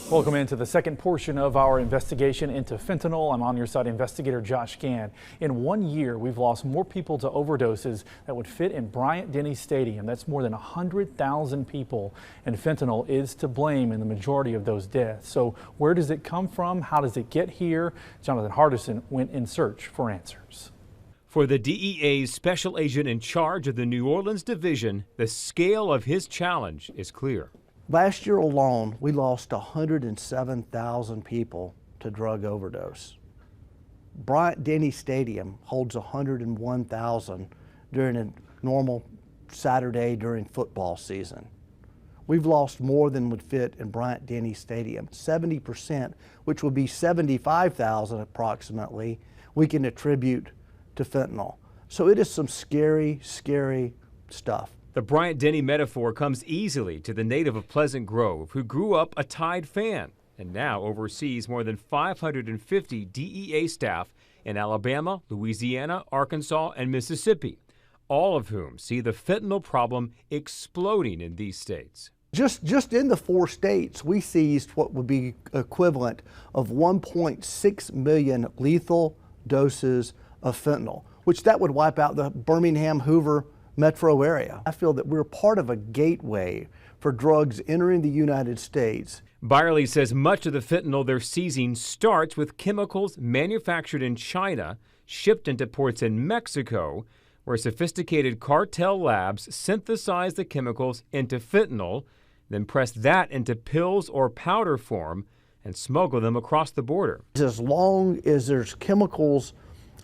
Welcome into the second portion of our investigation into fentanyl. I'm on your side investigator Josh Gann. In 1 year, we've lost more people to overdoses that would fit in Bryant-Denny Stadium. That's more than 100,000 people, and fentanyl is to blame in the majority of those deaths. So where does it come from? How does it get here? Jonathan Hardison went in search for answers. For the DEA's special agent in charge of the New Orleans division, the scale of his challenge is clear. Last year alone, we lost 107,000 people to drug overdose. Bryant-Denny Stadium holds 101,000 during a normal Saturday during football season. We've lost more than would fit in Bryant-Denny Stadium. 70%, which would be 75,000 approximately, we can attribute to fentanyl. So it is some scary, scary stuff. The Bryant-Denny metaphor comes easily to the native of Pleasant Grove who grew up a Tide fan and now oversees more than 550 DEA staff in Alabama, Louisiana, Arkansas, and Mississippi, all of whom see the fentanyl problem exploding in these states. Just in the 4 states, we seized what would be equivalent of 1.6 million lethal doses of fentanyl, which that would wipe out the Birmingham, Hoover metro area. I feel that we're part of a gateway for drugs entering the United States. Byerly says much of the fentanyl they're seizing starts with chemicals manufactured in China, shipped into ports in Mexico, where sophisticated cartel labs synthesize the chemicals into fentanyl, then press that into pills or powder form and smuggle them across the border. As long as there's chemicals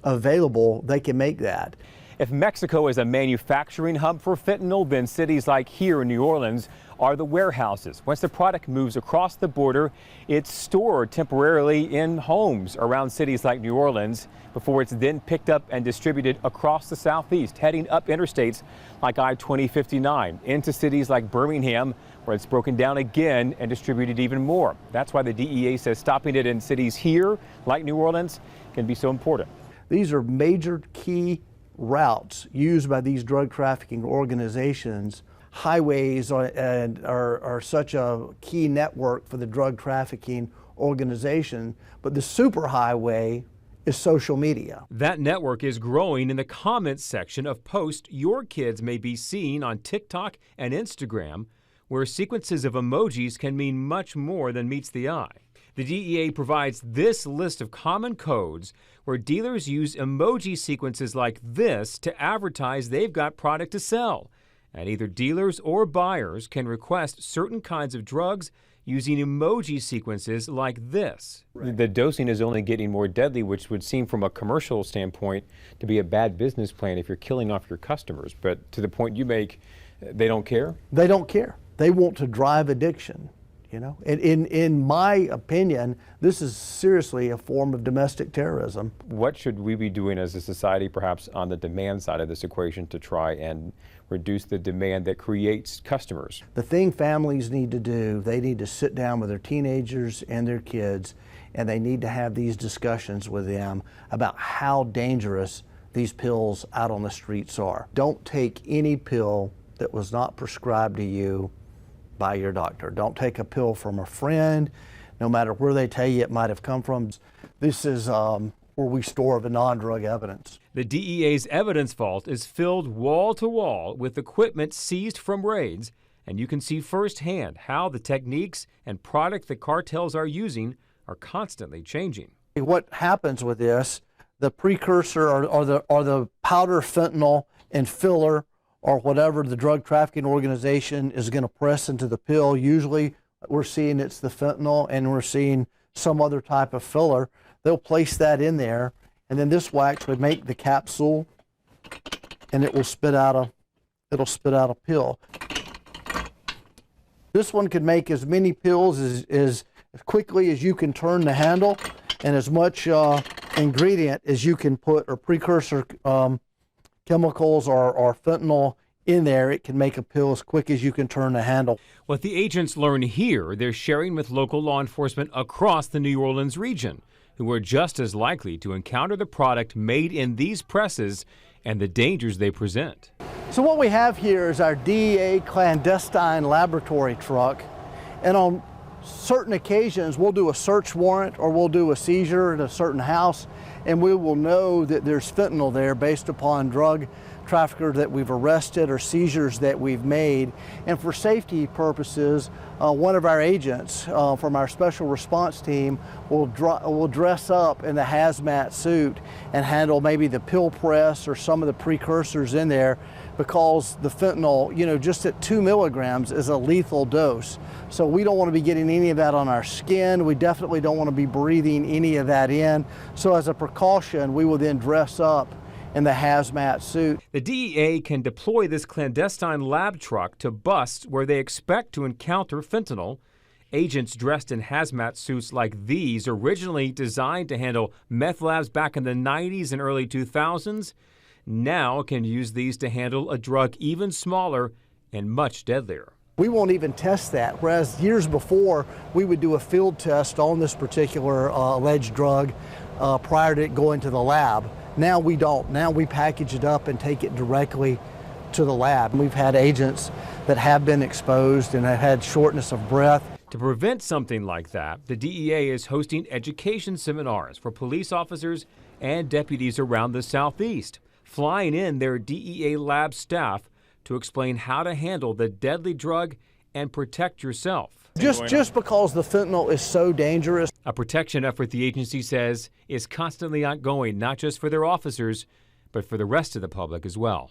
available, they can make that. If Mexico is a manufacturing hub for fentanyl, then cities like here in New Orleans are the warehouses. Once the product moves across the border, it's stored temporarily in homes around cities like New Orleans before it's then picked up and distributed across the southeast, heading up interstates like I-2059 into cities like Birmingham, where it's broken down again and distributed even more. That's why the DEA says stopping it in cities here like New Orleans can be so important. These are major key routes used by these drug trafficking organizations. Highways are such a key network for the drug trafficking organization, but the superhighway is social media. That network is growing in the comments section of posts your kids may be seeing on TikTok and Instagram, where sequences of emojis can mean much more than meets the eye. The DEA provides this list of common codes where dealers use emoji sequences like this to advertise they've got product to sell. And either dealers or buyers can request certain kinds of drugs using emoji sequences like this. Right. The dosing is only getting more deadly, which would seem from a commercial standpoint to be a bad business plan if you're killing off your customers. But to the point you make, they don't care? They don't care. They want to drive addiction. You know, in my opinion, this is seriously a form of domestic terrorism. What should we be doing as a society, perhaps on the demand side of this equation, to try and reduce the demand that creates customers? The thing families need to do, they need to sit down with their teenagers and their kids, and they need to have these discussions with them about how dangerous these pills out on the streets are. Don't take any pill that was not prescribed to you by your doctor. Don't take a pill from a friend, no matter where they tell you it might have come from. This is where we store the non-drug evidence. The DEA's evidence vault is filled wall to wall with equipment seized from raids, and you can see firsthand how the techniques and product the cartels are using are constantly changing. What happens with this, the precursor or the powder fentanyl and filler or whatever the drug trafficking organization is going to press into the pill. Usually we're seeing it's the fentanyl and we're seeing some other type of filler. They'll place that in there, and then this wax would make the capsule, and it will spit out a pill. This one can make as many pills as quickly as you can turn the handle, and as much ingredient as you can put, or precursor chemicals or fentanyl in there. It can make a pill as quick as you can turn the handle. What the agents learn here, they're sharing with local law enforcement across the New Orleans region, who are just as likely to encounter the product made in these presses and the dangers they present. So what we have here is our DEA clandestine laboratory truck, and on certain occasions we'll do a search warrant or we'll do a seizure at a certain house, and we will know that there's fentanyl there based upon drug traffickers that we've arrested or seizures that we've made. And for safety purposes, one of our agents from our special response team will dress up in the hazmat suit and handle maybe the pill press or some of the precursors in there, because the fentanyl, you know, just at 2 milligrams is a lethal dose. So we don't want to be getting any of that on our skin. We definitely don't want to be breathing any of that in. So as a precaution, we will then dress up in the hazmat suit. The DEA can deploy this clandestine lab truck to busts where they expect to encounter fentanyl. Agents dressed in hazmat suits like these, originally designed to handle meth labs back in the 90s and early 2000s, now can use these to handle a drug even smaller and much deadlier. We won't even test that, whereas years before we would do a field test on this particular alleged drug prior to it going to the lab. Now we don't. Now we package it up and take it directly to the lab. We've had agents that have been exposed and have had shortness of breath. To prevent something like that, the DEA is hosting education seminars for police officers and deputies around the Southeast, flying in their DEA lab staff to explain how to handle the deadly drug and protect yourself. Just because the fentanyl is so dangerous. A protection effort the agency says is constantly ongoing, not just for their officers, but for the rest of the public as well.